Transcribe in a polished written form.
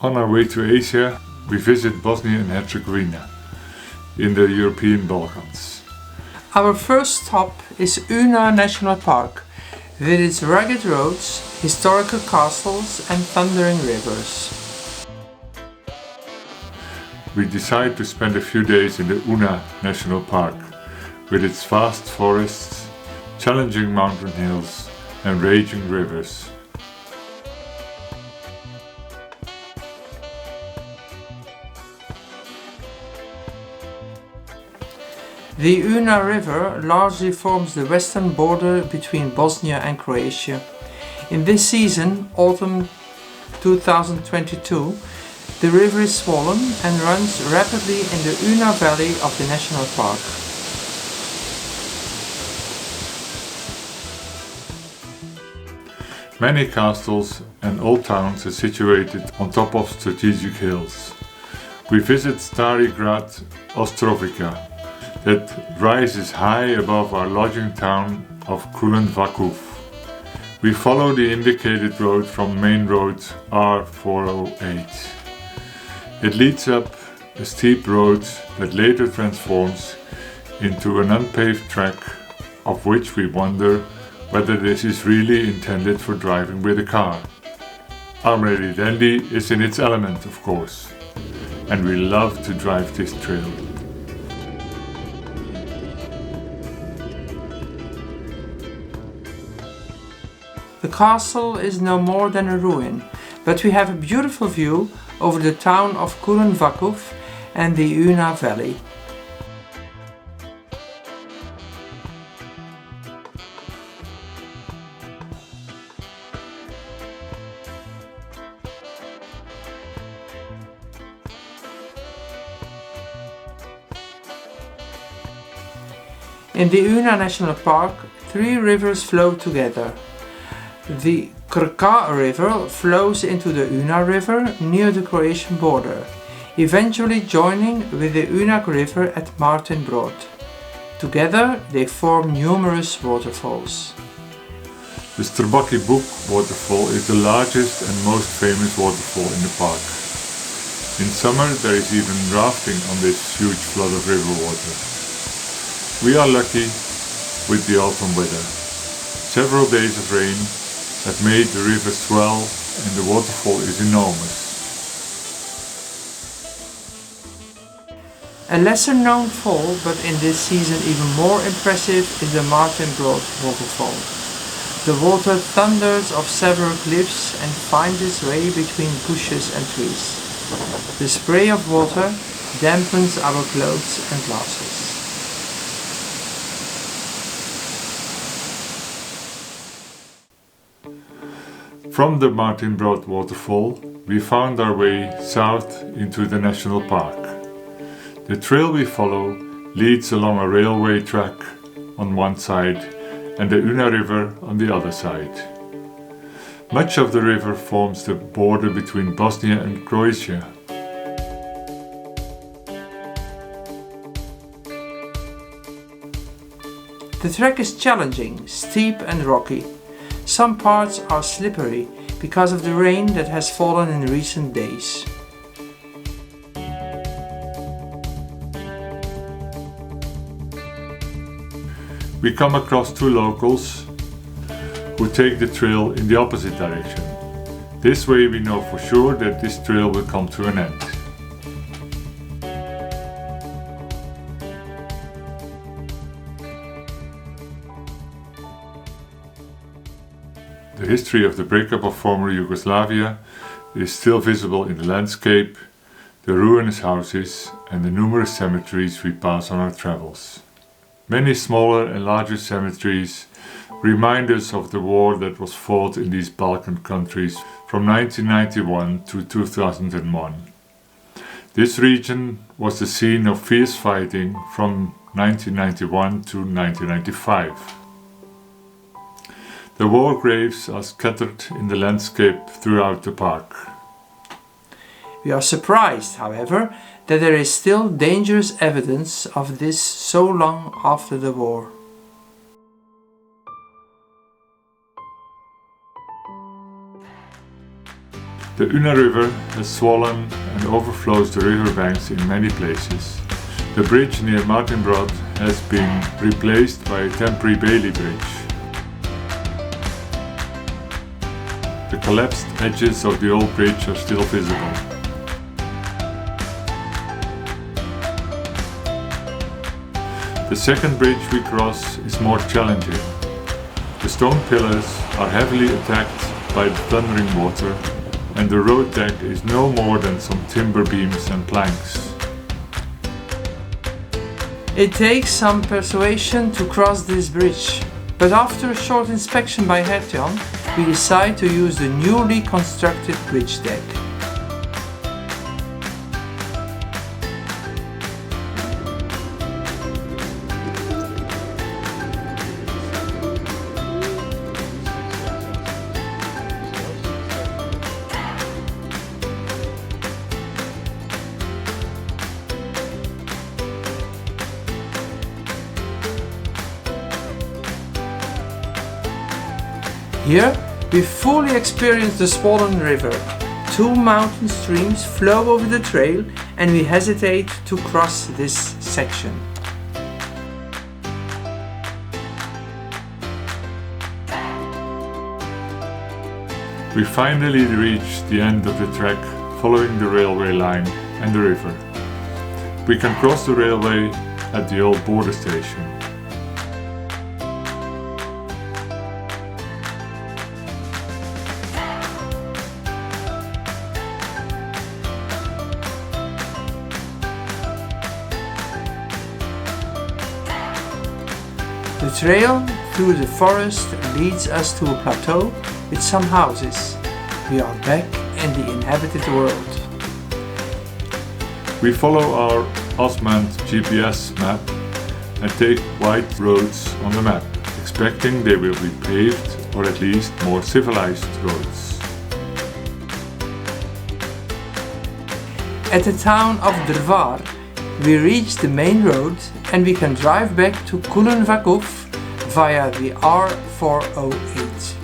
On our way to Asia, we visit Bosnia and Herzegovina in the European Balkans. Our first stop is Una National Park, with its rugged roads, historical castles and thundering rivers. We decide to spend a few days in the Una National Park, with its vast forests, challenging mountain hills and raging rivers. The Una River largely forms the western border between Bosnia and Croatia. In this season, autumn 2022, the river is swollen and runs rapidly in the Una Valley of the national park. Many castles and old towns are situated on top of strategic hills. We visit Stari Grad Ostrovica, that rises high above our lodging town of Kulen Vakuf. We follow the indicated road from main road R408. It leads up a steep road that later transforms into an unpaved track, of which we wonder whether this is really intended for driving with a car. Our Milady Landy is in its element, of course, and we love to drive this trail. The castle is no more than a ruin, but we have a beautiful view over the town of Kulen Vakuf and the Una Valley. In the Una National Park, 3 rivers flow together. The Krka River flows into the Una River near the Croatian border, eventually joining with the Una River at Martin Brod. Together they form numerous waterfalls. The Strbaki Buk waterfall is the largest and most famous waterfall in the park. In summer there is even rafting on this huge flood of river water. We are lucky with the autumn weather. Several days of rain have made the river swell and the waterfall is enormous. A lesser known fall, but in this season even more impressive, is the Martin Brod waterfall. The water thunders off several cliffs and finds its way between bushes and trees. The spray of water dampens our clothes and glasses. From the Martin Brod waterfall, we found our way south into the national park. The trail we follow leads along a railway track on one side and the Una River on the other side. Much of the river forms the border between Bosnia and Croatia. The trek is challenging, steep and rocky. Some parts are slippery because of the rain that has fallen in recent days. We come across 2 locals who take the trail in the opposite direction. This way we know for sure that this trail will come to an end. The history of the breakup of former Yugoslavia is still visible in the landscape, the ruinous houses and the numerous cemeteries we pass on our travels. Many smaller and larger cemeteries remind us of the war that was fought in these Balkan countries from 1991 to 2001. This region was the scene of fierce fighting from 1991 to 1995. The war graves are scattered in the landscape throughout the park. We are surprised, however, that there is still dangerous evidence of this so long after the war. The Una River has swollen and overflows the riverbanks in many places. The bridge near Martinbrod has been replaced by a temporary Bailey bridge. The collapsed edges of the old bridge are still visible. The second bridge we cross is more challenging. The stone pillars are heavily attacked by the thundering water, and the road deck is no more than some timber beams and planks. It takes some persuasion to cross this bridge, but after a short inspection by Hertjan, we decide to use the newly constructed bridge deck. Here, we fully experience the swollen river. Two mountain streams flow over the trail and we hesitate to cross this section. We finally reach the end of the trek following the railway line and the river. We can cross the railway at the old border station. The trail through the forest leads us to a plateau with some houses. We are back in the inhabited world. We follow our Osmand GPS map and take white roads on the map, expecting they will be paved or at least more civilized roads. At the town of Drvar, we reach the main road and we can drive back to Kulenvakov via the R408.